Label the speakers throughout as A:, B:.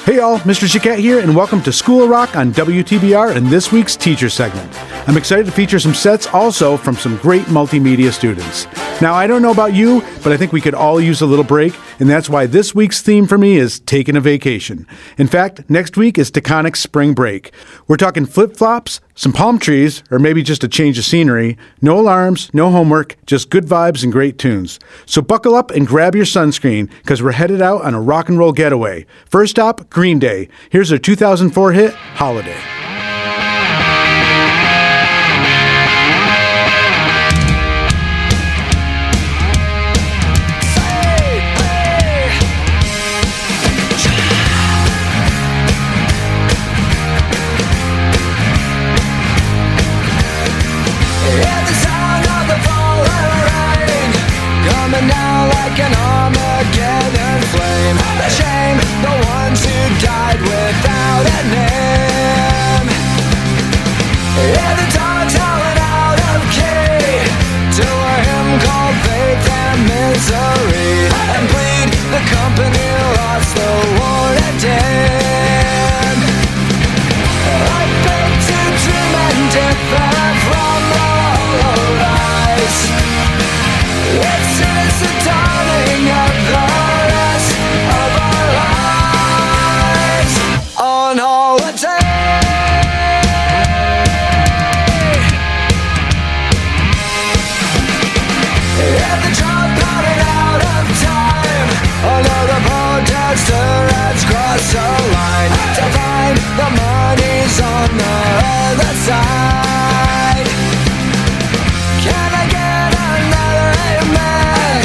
A: Hey all, Mr. Chiquette here, and welcome to School of Rock on WTBR and this week's Teacher segment. I'm excited to feature some sets also from some great multimedia students. Now, I don't know about you, but I think we could all use a little break, and that's why this week's theme for me is taking a vacation. In fact, next week is Taconic Spring Break. We're talking flip-flops, some palm trees, or maybe just a change of scenery. No alarms, no homework, just good vibes and great tunes. So buckle up and grab your sunscreen, because we're headed out on a rock and roll getaway. First stop, Green Day. Here's their 2004 hit, Holiday.
B: Now like an Armageddon flame, the shame, the ones who died without a name. Yeah, the dogs howling out of key to a hymn called Faith and Misery, and bleed, the company lost the war at dead. I beg to dream and differ from the hollow rise. It's the dawning of the rest of our lives on holiday. If the drum pounding out of time, another protester has crossed the line to find the money's on the other side. Can I get another amen?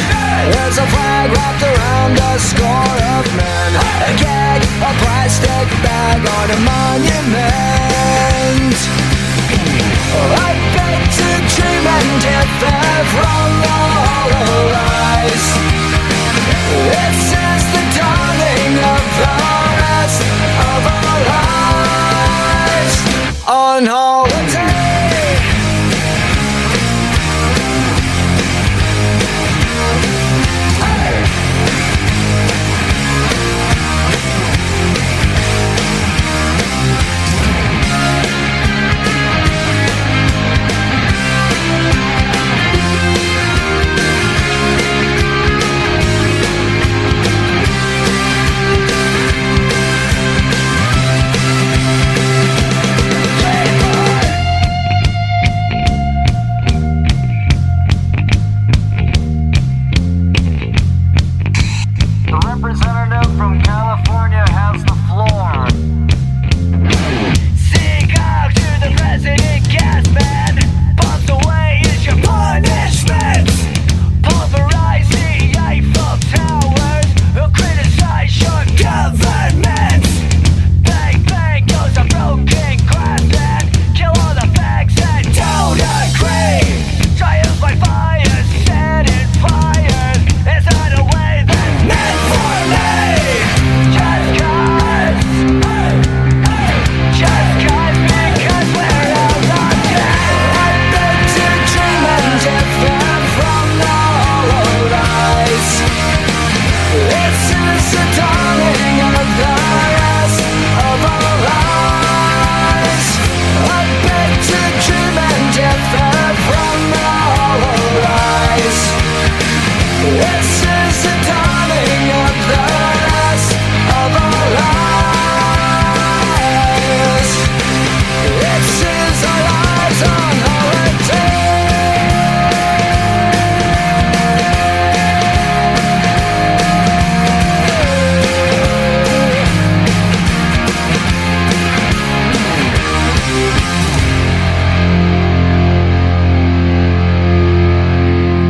B: There's a flag wrapped around a score of men, a gag, a plastic bag on a monument. I beg to dream and differ from the hollow rise. This is the dawning of the rest of our lives on holiday.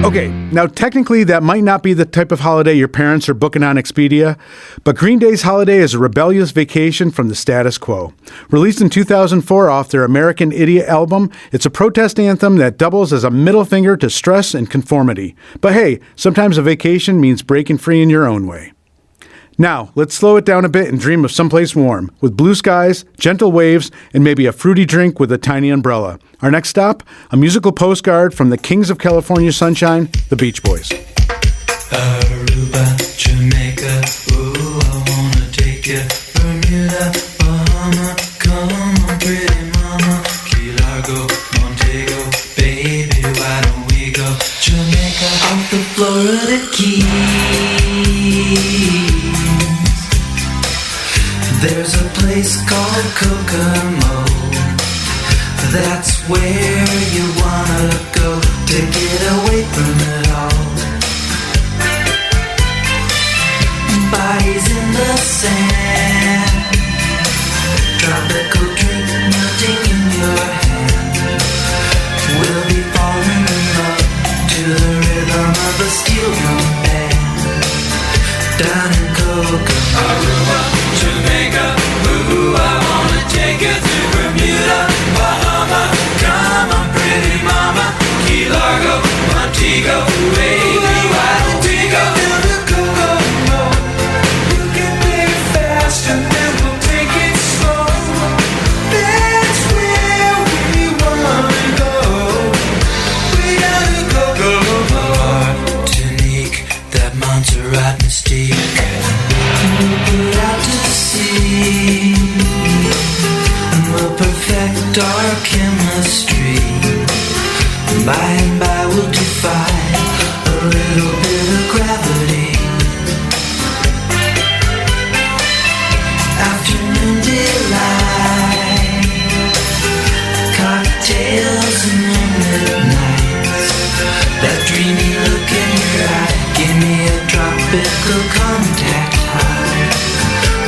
A: Okay, now technically that might not be the type of holiday your parents are booking on Expedia, but Green Day's Holiday is a rebellious vacation from the status quo. Released in 2004 off their American Idiot album, it's a protest anthem that doubles as a middle finger to stress and conformity. But hey, sometimes a vacation means breaking free in your own way. Now, let's slow it down a bit and dream of someplace warm, with blue skies, gentle waves, and maybe a fruity drink with a tiny umbrella. Our next stop, a musical postcard from the Kings of California Sunshine, the Beach Boys.
C: Aruba, Jamaica, ooh, I wanna take you.
B: Bermuda, Bahama, come on, pretty mama. Key Largo, Montego, baby, why don't we go? Jamaica, off the Florida Keys. There's a place called Kokomo. That's where you wanna go to get away from it all. Bodies in the sand, tropical drink melting in your hand. We'll be falling in love to the rhythm of a steel drum band. Down in Kokomo, Aruba, Jamaica, ooh, I wanna take you to Bermuda, Bahama, come on, pretty mama. Key Largo, Montego, baby, why don't we go down to Kokomo? You can make it fast and then we'll take it slow. That's where we wanna go. We gotta go, go, go. Martinique, that Montserrat mystique. We'll put out to sea and we'll perfect our chemistry. By and by we'll defy a little bit of gravity. Afternoon delight, cocktails and moonlit nights. That dreamy look in your eye, give me a tropical contact high.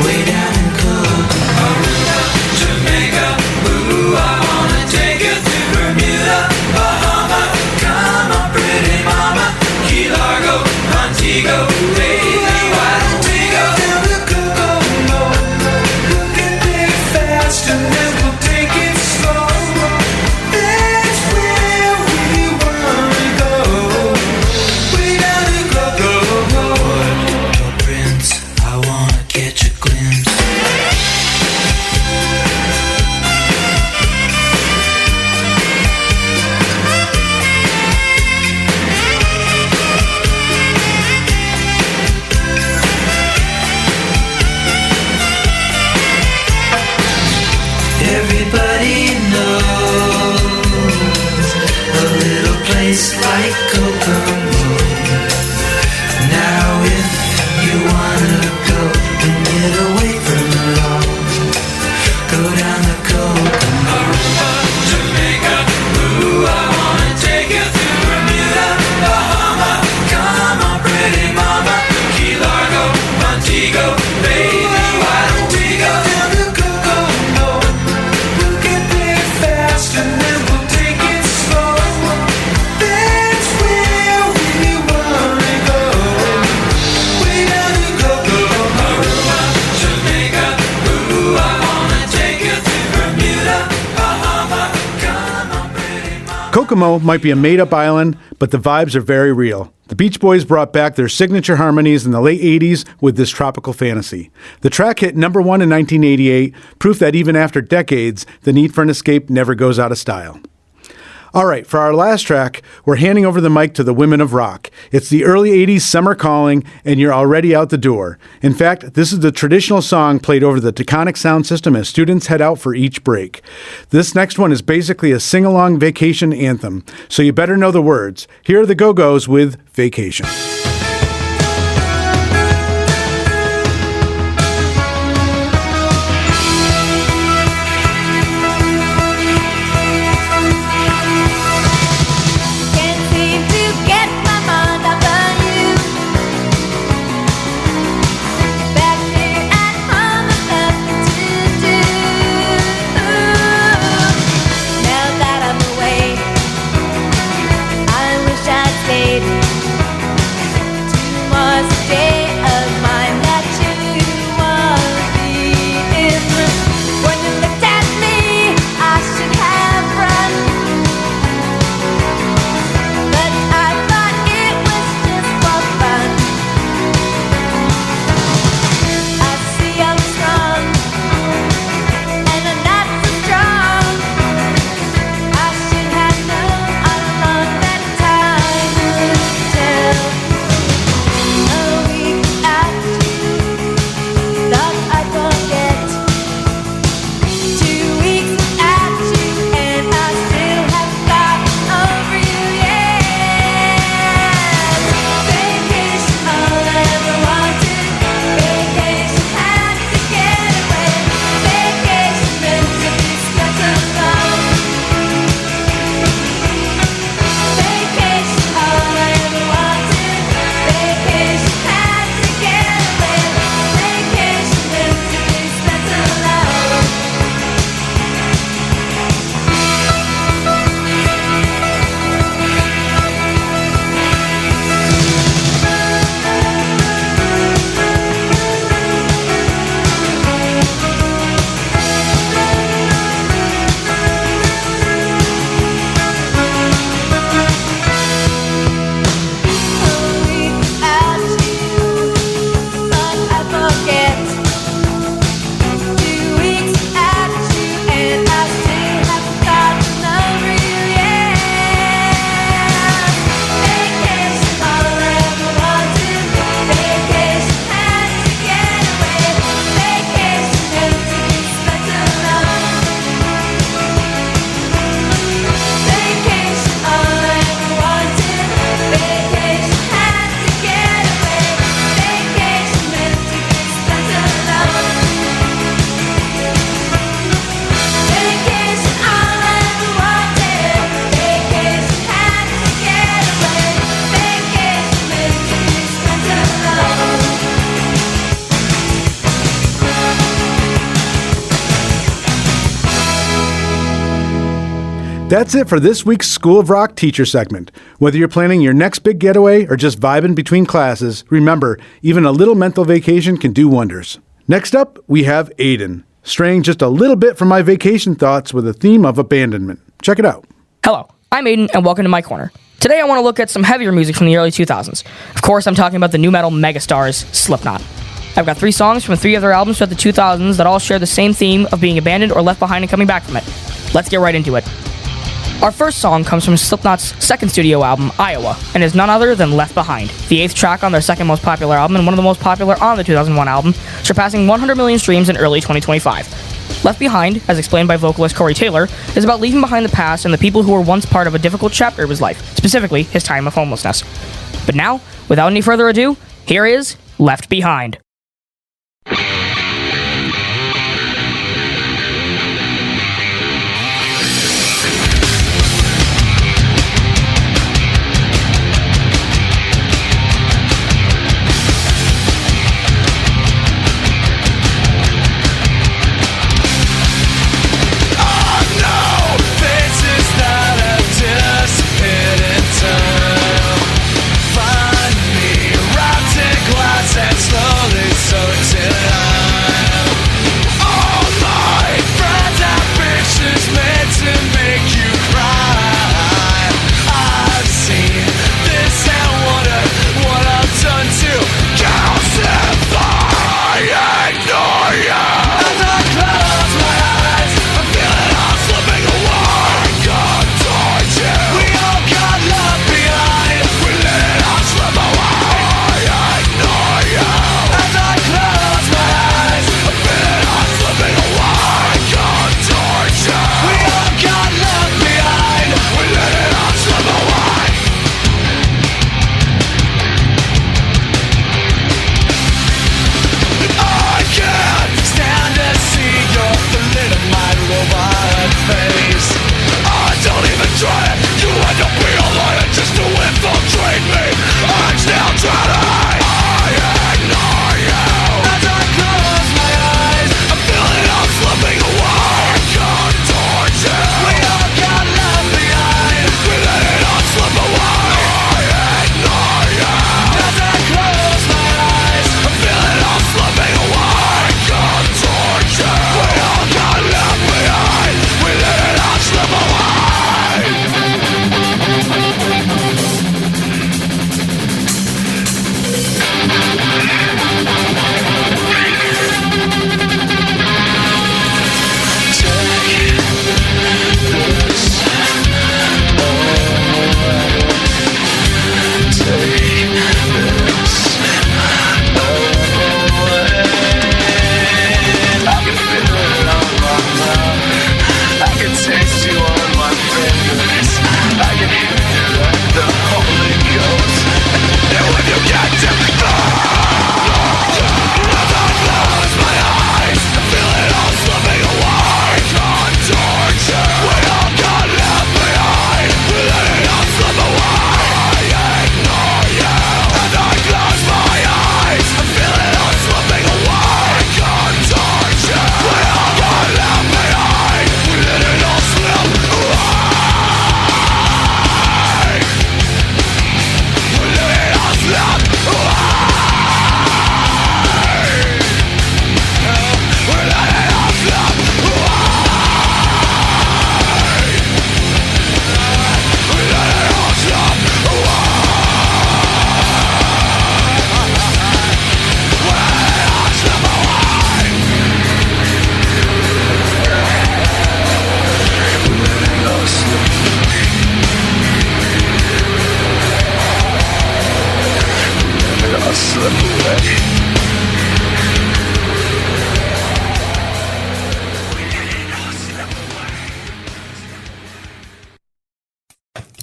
B: Way down in Kokomo, Aruba, Jamaica, ooh, I wanna take you to Bermuda, Bahama, come on, pretty mama. Key Largo, Montego, baby, why don't we go down to Kokomo? You can take it fast and then we'll take it slow. That's where we wanna go. We gotta go, go, go. Puerto Prince, I wanna catch a glimpse. Everybody knows a little place like Kokomo. Now if you wanna go and get away from it all, go down to Kokomo, Aruba, Jamaica, ooh, I wanna take you to Bermuda, Bahama, come on, pretty mama. Key Largo, Montego, baby, why don't we go down to Kokomo? We'll get there fast and then we'll take it slow. That's where we wanna go. We gotta go, go, Aruba, Jamaica, ooh, I wanna take you to Bermuda, Bahama, come on, pretty mama.
A: Kokomo might be a made-up island, but the vibes are very real. The Beach Boys brought back their signature harmonies in the late 80s with this tropical fantasy. The track hit number 1 in 1988, proof that even after decades, the need for an escape never goes out of style. All right, for our last track, we're handing over the mic to the women of rock. It's the early 80s summer calling, and you're already out the door. In fact, this is the traditional song played over the Taconic sound system as students head out for each break. This next one is basically a sing-along vacation anthem, so you better know the words. Here are the Go-Go's with Vacation.
C: Can't seem to get my mind off of you. Back here at home, I've nothing to do. Now that I'm away, I wish I'd stayed.
A: That's it for this week's School of Rock teacher segment. Whether you're planning your next big getaway or just vibing between classes, remember, even a little mental vacation can do wonders. Next up, we have Aiden, straying just a little bit from my vacation thoughts with a theme of abandonment. Check it out.
D: Hello, I'm Aiden, and welcome to my corner. Today I want to look at some heavier music from the early 2000s. Of course, I'm talking about the nu metal megastars, Slipknot. I've got 3 songs from 3 of their albums throughout the 2000s that all share the same theme of being abandoned or left behind and coming back from it. Let's get right into it. Our first song comes from Slipknot's second studio album, Iowa, and is none other than Left Behind, the 8th track on their second most popular album and one of the most popular on the 2001 album, surpassing 100 million streams in early 2025. Left Behind, as explained by vocalist Corey Taylor, is about leaving behind the past and the people who were once part of a difficult chapter of his life, specifically his time of homelessness. But now, without any further ado, here is Left Behind.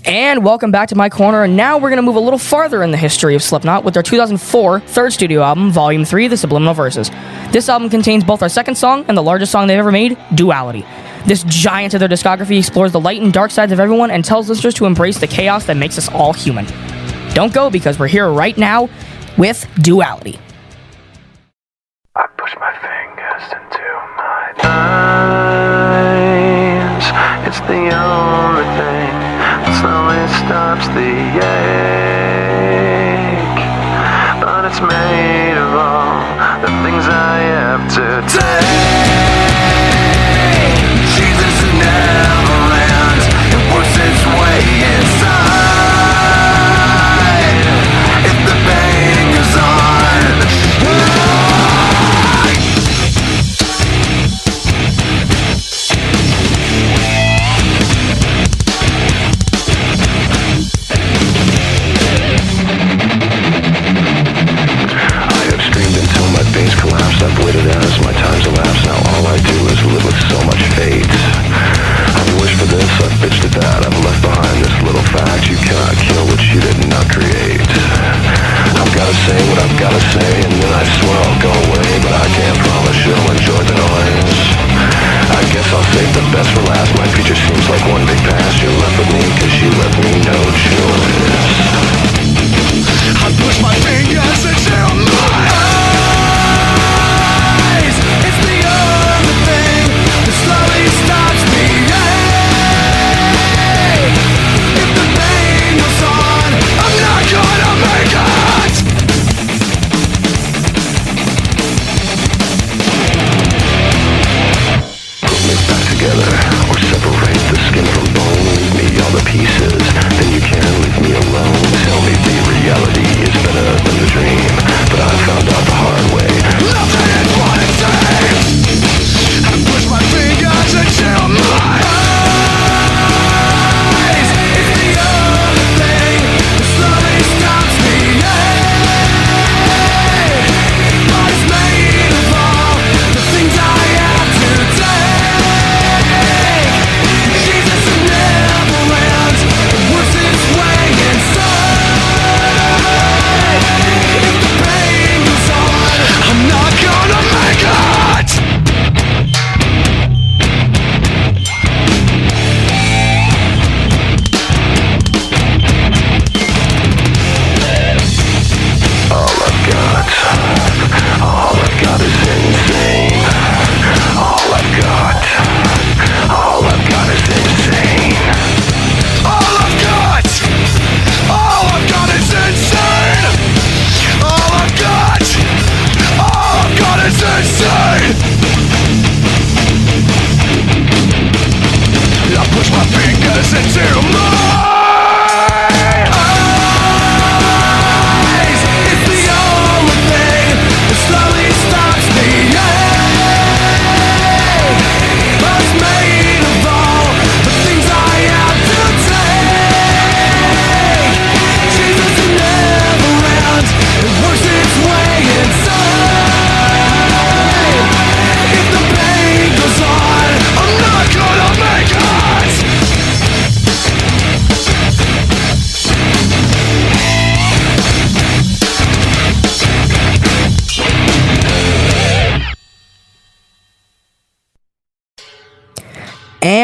D: And welcome back to my corner, and now we're going to move a little farther in the history of Slipknot with their 2004 third studio album, Volume 3, The Subliminal Verses. This album contains both our second song and the largest song they've ever made, Duality. This giant of their discography explores the light and dark sides of everyone and tells listeners to embrace the chaos that makes us all human. Don't go, because we're here right now with Duality.
E: I push my fingers into my eyes. It's the only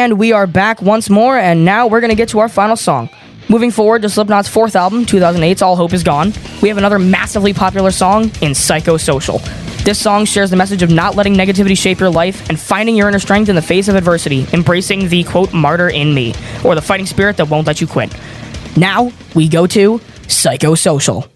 D: And we are back once more, and now we're going to get to our final song. Moving forward to Slipknot's fourth album, 2008's All Hope Is Gone, we have another massively popular song in Psychosocial. This song shares the message of not letting negativity shape your life and finding your inner strength in the face of adversity, embracing the, quote, martyr in me, or the fighting spirit that won't let you quit. Now, we go to Psychosocial.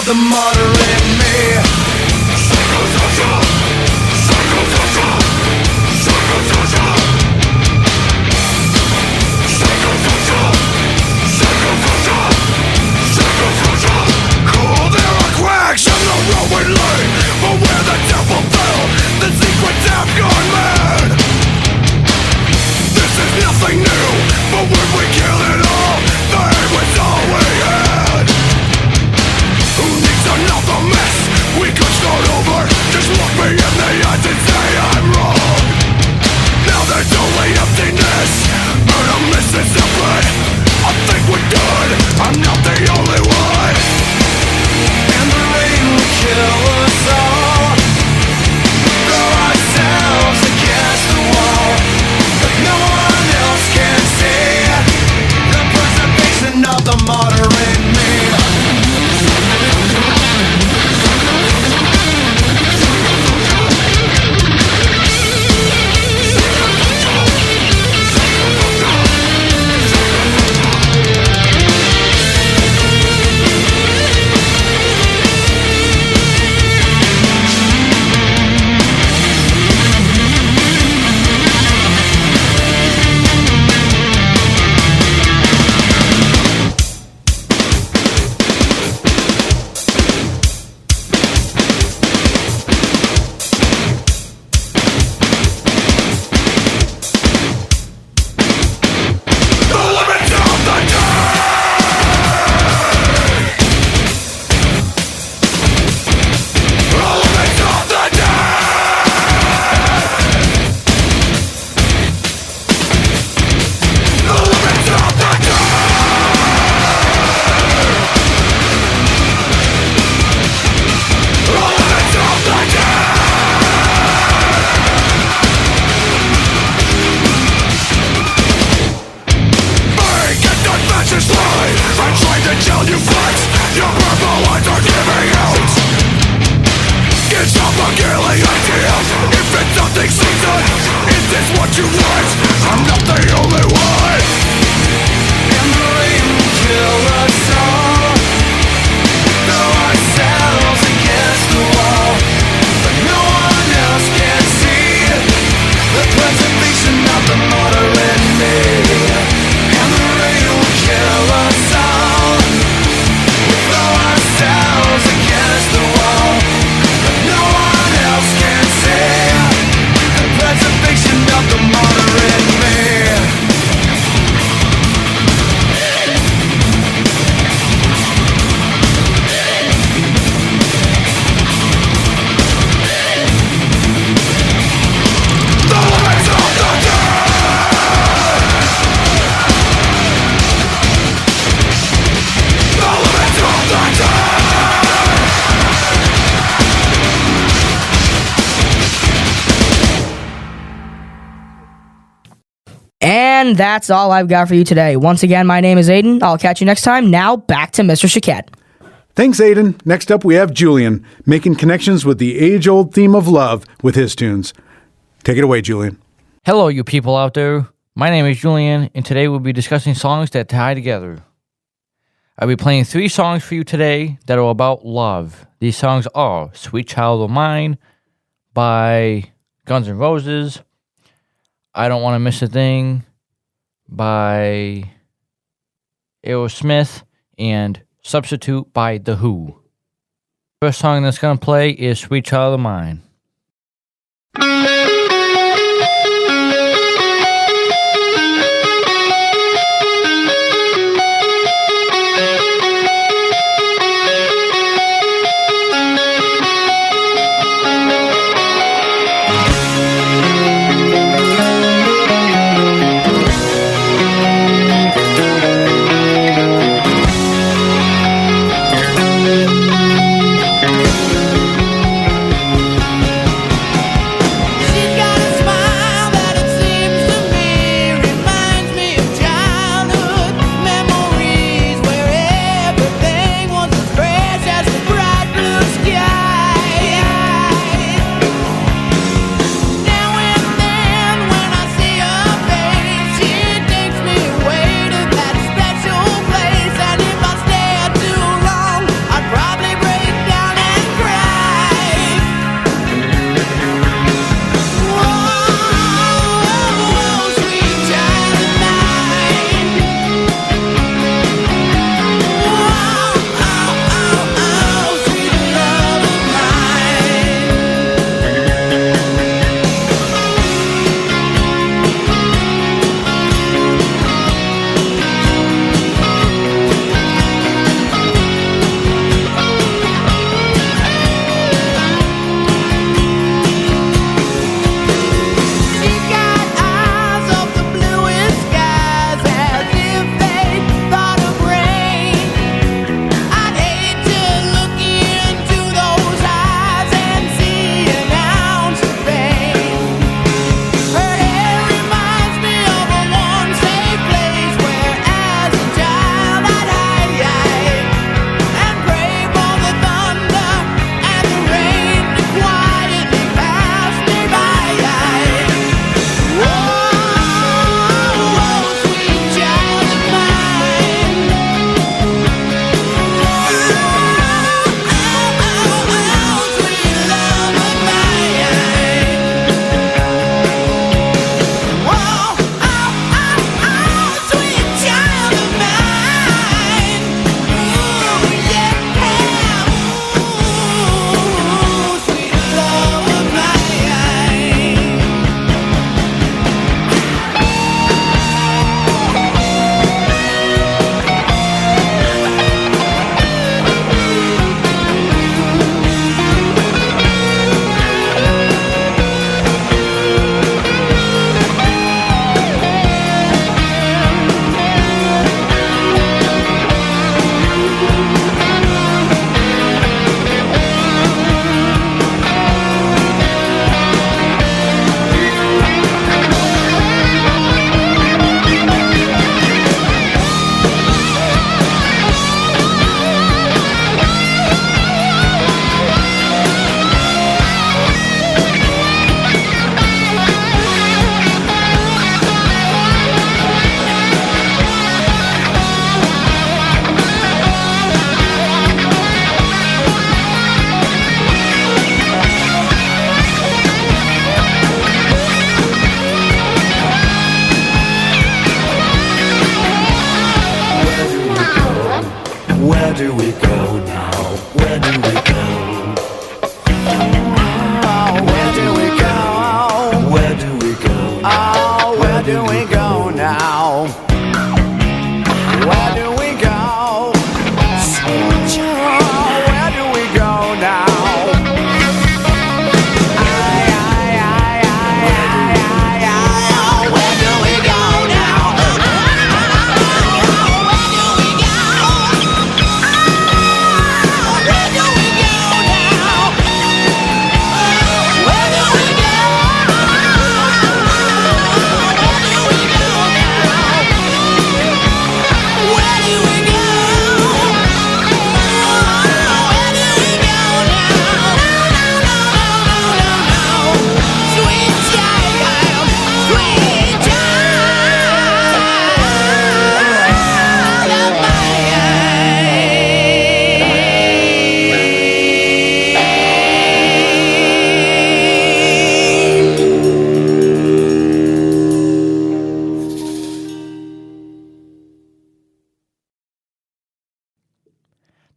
B: the moderate me. Cool, there are quacks on the road we lay, but where the temple fell, the secrets have gone mad. This is nothing new, but when we kill it all, the aim was all we had. Who needs another mess? We could start over. Just look me in the eyes and say I'm wrong. Now there's only emptiness, and a Mississippi. I think we're good, I'm not the only one. And the rain will kill us all. Throw ourselves against the wall, but no one else can see the preservation of the moderate me.
D: And that's all I've got for you today. Once again, my name is Aiden. I'll catch you next time. Now, back to Mr. Chiquette.
A: Thanks, Aiden. Next up, we have Julian, making connections with the age-old theme of love with his tunes. Take it away, Julian.
F: Hello, you people out there. My name is Julian, and today we'll be discussing songs that tie together. I'll be playing 3 songs for you today that are about love. These songs are Sweet Child of Mine by Guns N' Roses, I Don't Want to Miss a Thing by Aerosmith, and Substitute by The Who. First song that's going to play is Sweet Child of Mine.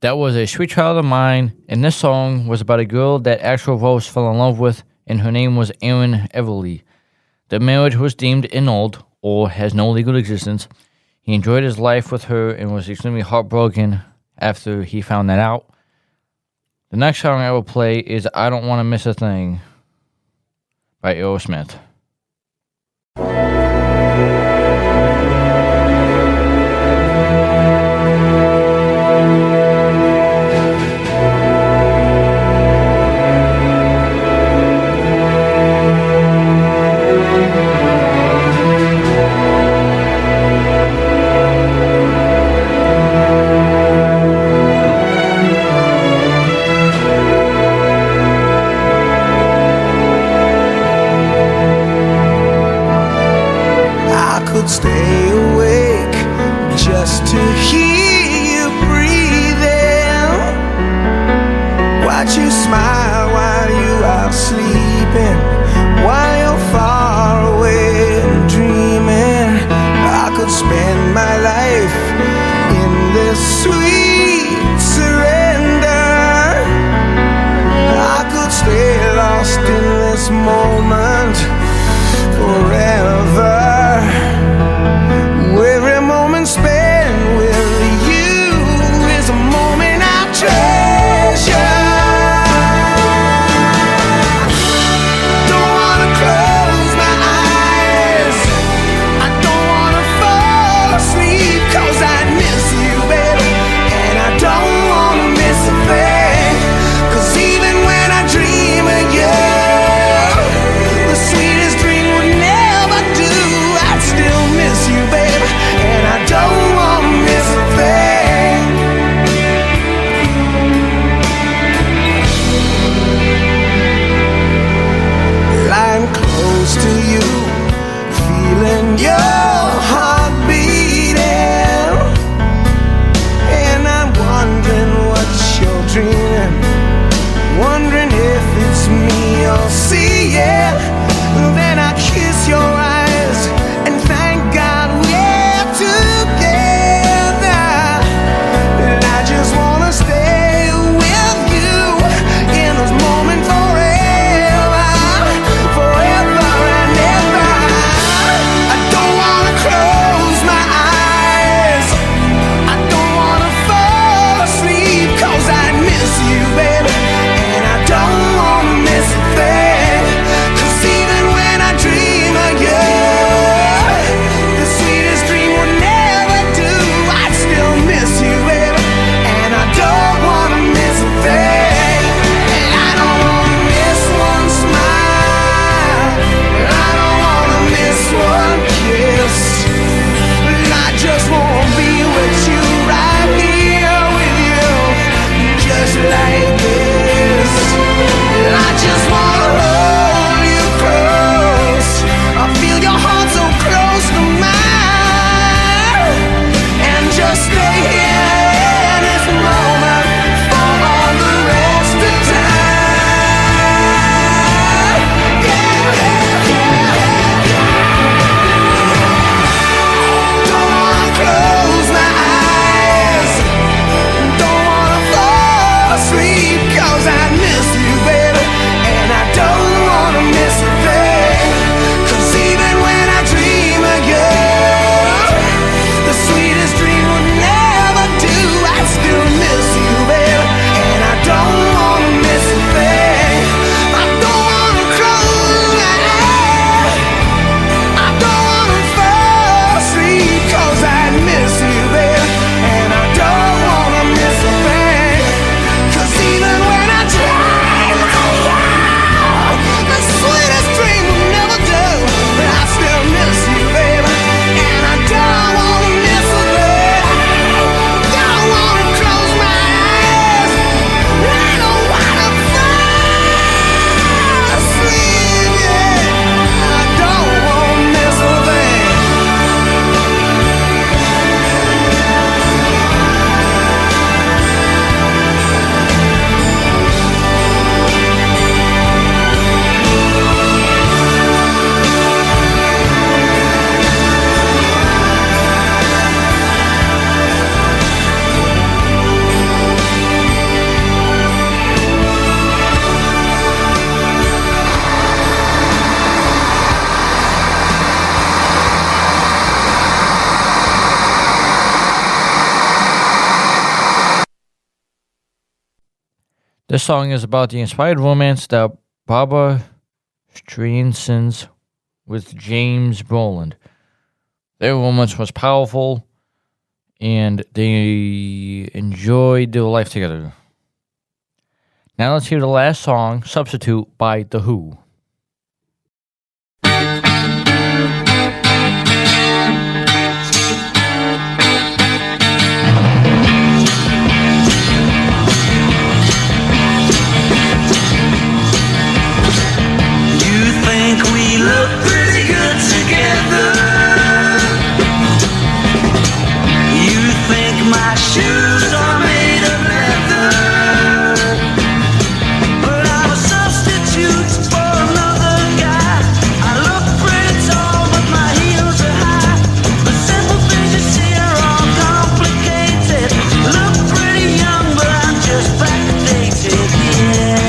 F: That was A Sweet Child of Mine, and this song was about a girl that Axl Rose fell in love with, and her name was Erin Everly. The marriage was deemed annulled, or has no legal existence. He enjoyed his life with her and was extremely heartbroken after he found that out. The next song I will play is I Don't Want to Miss a Thing by Aerosmith.
B: Stay awake just to hear you breathing. Watch you smile while you are sleeping, while you're far away and dreaming. I could spend my life in this sweet surrender. I could stay lost in this moment forever. Every moment spent with you is a moment I treasure.
F: This song is about the inspired romance that Barbara Streisand's with James Brolin. Their romance was powerful, and they enjoyed their life together. Now let's hear the last song, Substitute, by The Who.
B: Look pretty good together. You think my shoes are made of leather, but I'm a substitute for another guy. I look pretty tall, but my heels are high. The simple things you see are all complicated. Look pretty young, but I'm just backdated, yeah.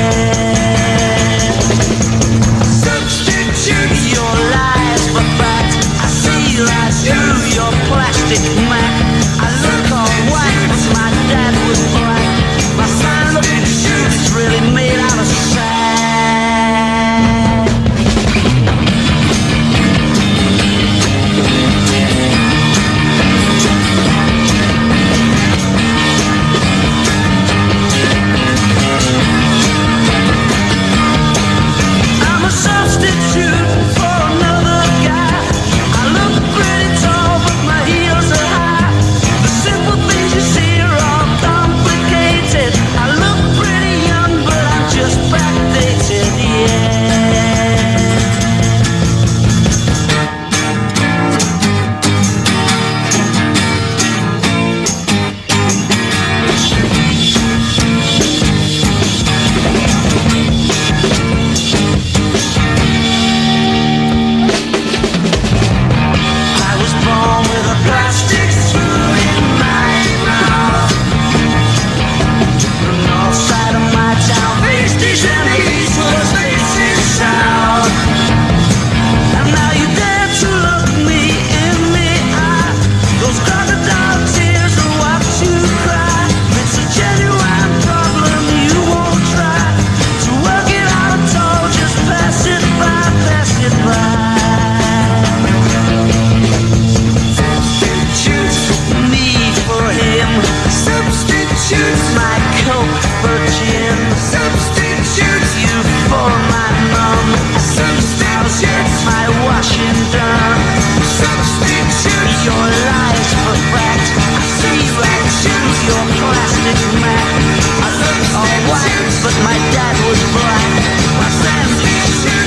B: Substitute your lies for fact. I see right through your plastic Mac. I look all white, but my dad was black. My fine-looking suit is really made out of sack. I'm a substitute for another guy. I look pretty tall, but my heels are high. The simple things you see are all complicated. I look pretty young, but I'm just backdated, yeah. I was born with a plastic spoon in my mouth. The north side of my town faced east and the east was facing south. And now you dare to look me in the eye. Those crocodile tears are what you cry. It's a genuine problem you won't try to work it out at all. Just pass it by, pass it by. Substitute me for him. Substitute my coke for gin. Substitute you for my mom. Substitute my washing done. Substitute your lies for fact. I see right through your plastic Mac. I look all white, but my dad was black. My sandwich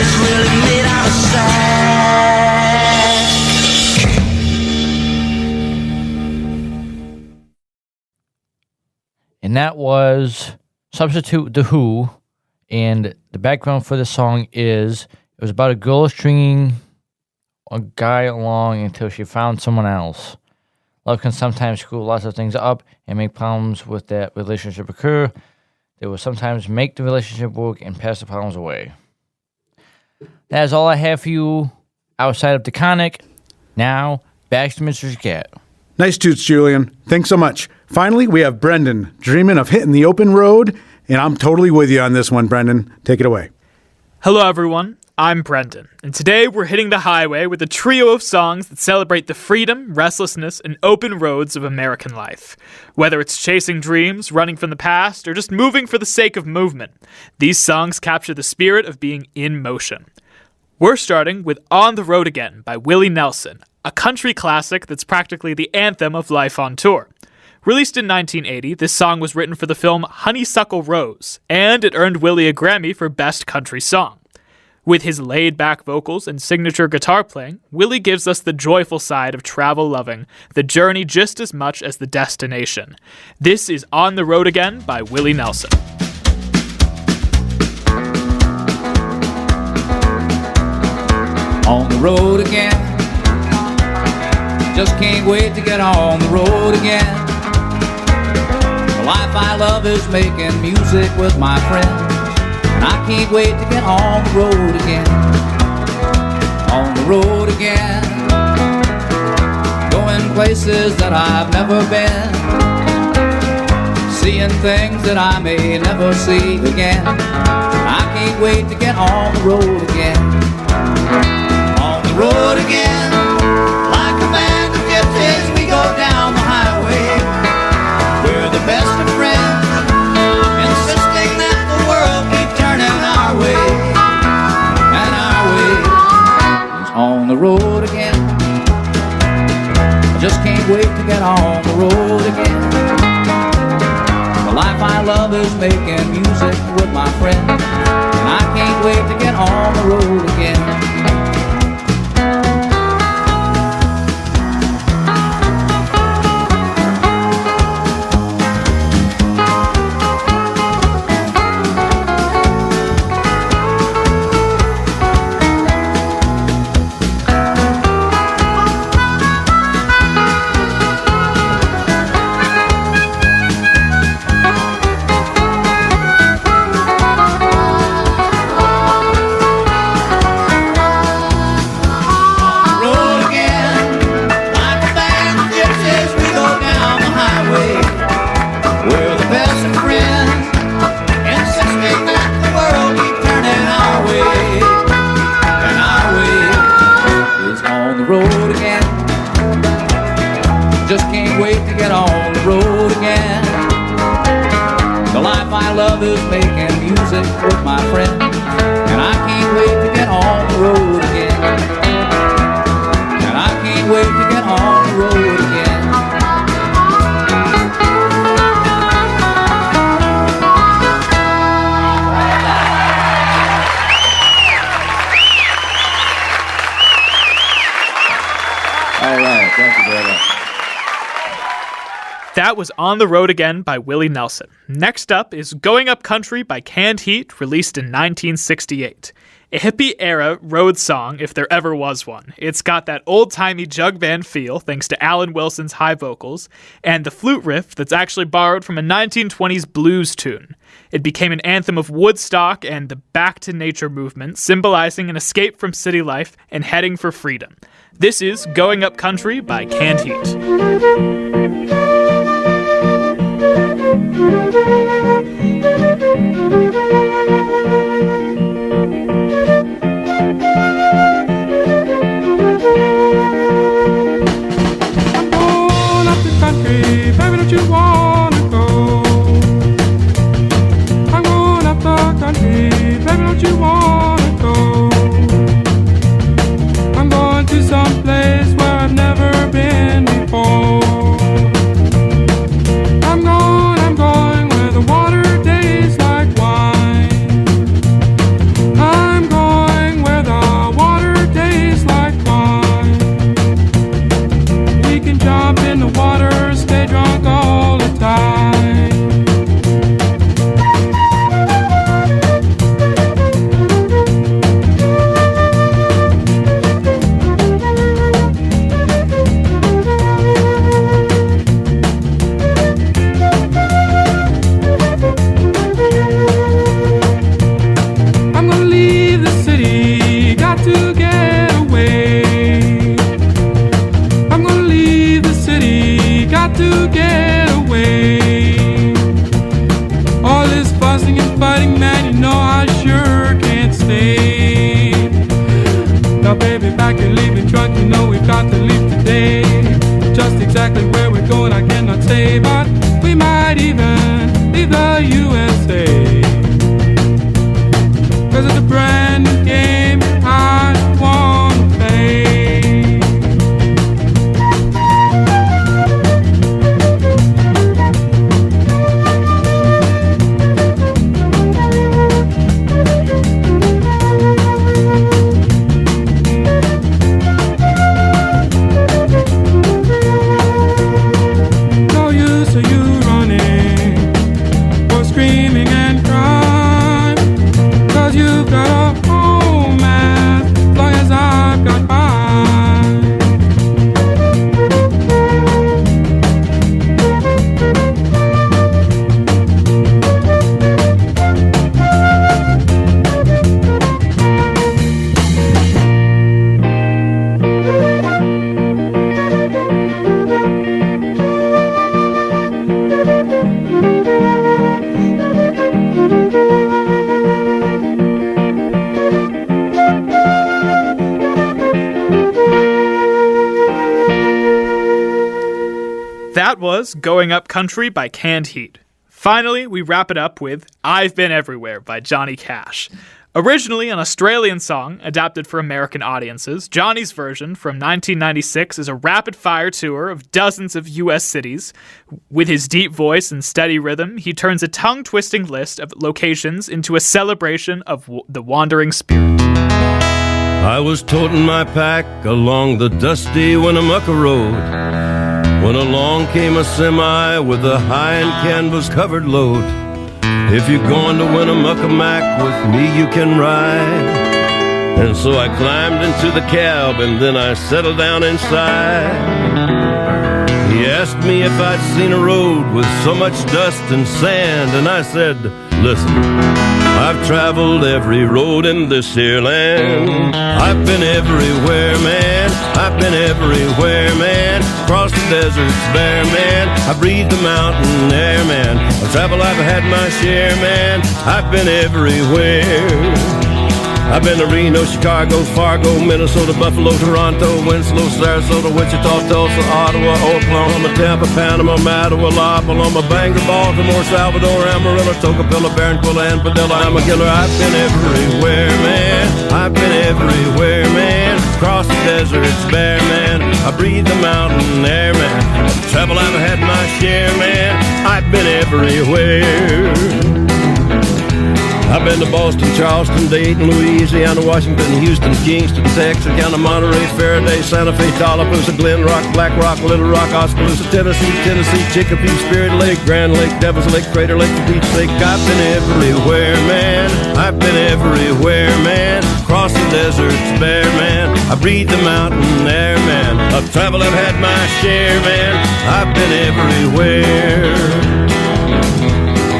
B: is really made out of sack.
F: And that was Substitute The Who. And the background for the song is it was about a girl stringing a guy along until she found someone else. Love can sometimes screw lots of things up and make problems with that relationship occur. They will sometimes make the relationship work and pass the problems away. That is all I have for you outside of Taconic. Now, back to Mr. Cat.
A: Nice toots, Julian. Thanks so much. Finally, we have Brendan dreaming of hitting the open road, and I'm totally with you on this one, Brendan. Take it away.
G: Hello, everyone. I'm Brendan, and today we're hitting the highway with a trio of songs that celebrate the freedom, restlessness, and open roads of American life. Whether it's chasing dreams, running from the past, or just moving for the sake of movement, these songs capture the spirit of being in motion. We're starting with On the Road Again by Willie Nelson, a country classic that's practically the anthem of life on tour. Released in 1980, this song was written for the film Honeysuckle Rose, and it earned Willie a Grammy for Best Country Song. With his laid-back vocals and signature guitar playing, Willie gives us the joyful side of travel loving, the journey just as much as the destination. This is On the Road Again by Willie Nelson.
H: On the road again, just can't wait to get on the road again. The life I love is making music with my friends. I can't wait to get on the road again. On the road again, going places that I've never been. seeing things that I may never see again. I can't wait to get on the road again. On the road again, like a band of gypsies, we go down the highway. We're the best of friends, insisting that the world keep turning our way. And our way is on the road again. I just can't wait to get on the road again. The life I love is making music with my friends, and I can't wait to get on the road again. Just can't wait to get on the road again. The life I love is making music with my friends, and I can't wait to get on the road again. And I can't wait to get on the road again. All right, thank you very much.
G: That was On the Road Again by Willie Nelson. Next up is Going Up Country by Canned Heat, released in 1968. A hippie-era road song, if there ever was one. It's got that old-timey jug band feel, thanks to Alan Wilson's high vocals, and the flute riff that's actually borrowed from a 1920s blues tune. It became an anthem of Woodstock and the Back to Nature movement, symbolizing an escape from city life and heading for freedom. This is Going Up Country by Canned Heat.
I: I'm going up the country, baby, don't you wanna go? I'm going up the country, baby, don't you wanna go? I'm going to some place where I've never been before. I'm going where the water tastes like wine. I'm going where the water tastes like wine. We can jump in the water, stay drunk all the time.
G: that was Going Up Country by Canned Heat. Finally, we wrap it up with I've Been Everywhere by Johnny Cash. Originally an Australian song adapted for American audiences, Johnny's version from 1996 is a rapid-fire tour of dozens of U.S. cities. With his deep voice and steady rhythm, he turns a tongue-twisting list of locations into a celebration of the wandering spirit.
J: I was toting my pack along the dusty Winnemucca Road when along came a semi with a high and canvas-covered load. If you're going to Winnemucca Mac with me, you can ride. And so I climbed into the cab and then I settled down inside. He asked me if I'd seen a road with so much dust and sand, and I said, listen, I've traveled every road in this here land. I've been everywhere, man. I've been everywhere, man. Across the deserts bare, man. I breathe the mountain air, man. Of travel I've had my share, man. I've been everywhere. I've been to Reno, Chicago, Fargo, Minnesota, Buffalo, Toronto, Winslow, Sarasota, Wichita, Tulsa, Ottawa, Oklahoma, Tampa, Panama, Mattawa, La Paloma, Bangor, Baltimore, Salvador, Amarillo, Tocopilla, Barranquilla, and Padilla. I'm a killer. I've been everywhere, man. I've been everywhere, man. Across the deserts bare, man. I breathe the mountain air, man. Of travel I've had my share, man. I've been everywhere. I've been to Boston, Charleston, Dayton, Louisiana, Washington, Houston, Kingston, Texas, County, Monterey, Faraday, Santa Fe, Tallapoosa, Glen Rock, Black Rock, Little Rock, Oskaloosa, Tennessee, Chicopee, Spirit Lake, Grand Lake, Devil's Lake, Crater Lake, Beach Lake. I've been everywhere, man. I've been everywhere, man. Across the deserts bare, man. I breathe the mountain air, man. Of travel I've had my share, man. I've been everywhere.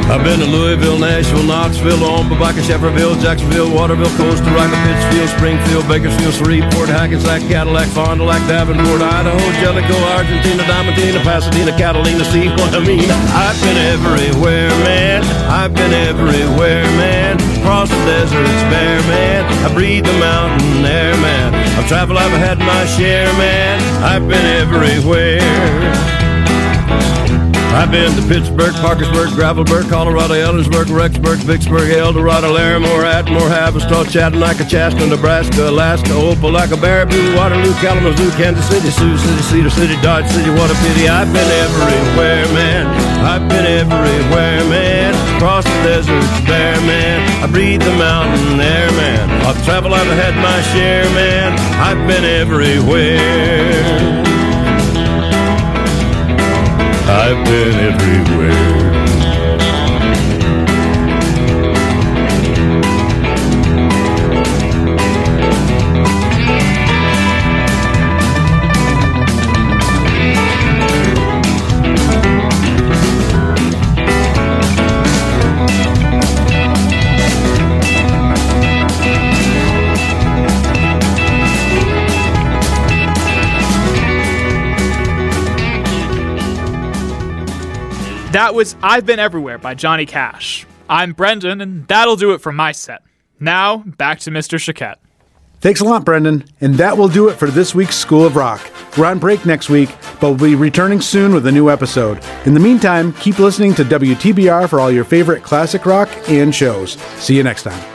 J: I've been to Louisville, Nashville, Knoxville, Omaha, Shefferville, Jacksonville, Waterville, Costa Rica, Pittsfield, Springfield, Bakersfield, Shreveport, Hackensack, Cadillac, Fond du Lac, Davenport, Idaho, Jellicoe, Argentina, Diamantina, Pasadena, Catalina, see what I mean? I've been everywhere, man. I've been everywhere, man. Across the deserts bare, man. I breathe the mountain air, man. Of travel I've had my share, man. I've been everywhere. I've been to Pittsburgh, Parkersburg, Gravelburg, Colorado, Ellensburg, Rexburg, Vicksburg, El Dorado, Larimore, Atmore, Haverstraw, Chattanooga, Chaska, Nebraska, Alaska, Opelika, Baraboo, Waterloo, Kalamazoo, Kansas City, Sioux City, Cedar City, Dodge City. What a pity. I've been everywhere, man. I've been everywhere, man. Across the deserts bare, man. I breathe the mountain air, man. Of travel I've had my share, man. I've been everywhere. I've been everywhere.
G: That was I've Been Everywhere by Johnny Cash. I'm Brendan, and that'll do it for my set. Now, back to Mr. Chiquette.
A: Thanks a lot, Brendan. And that will do it for this week's School of Rock. We're on break next week, but we'll be returning soon with a new episode. In the meantime, keep listening to WTBR for all your favorite classic rock and shows. See you next time.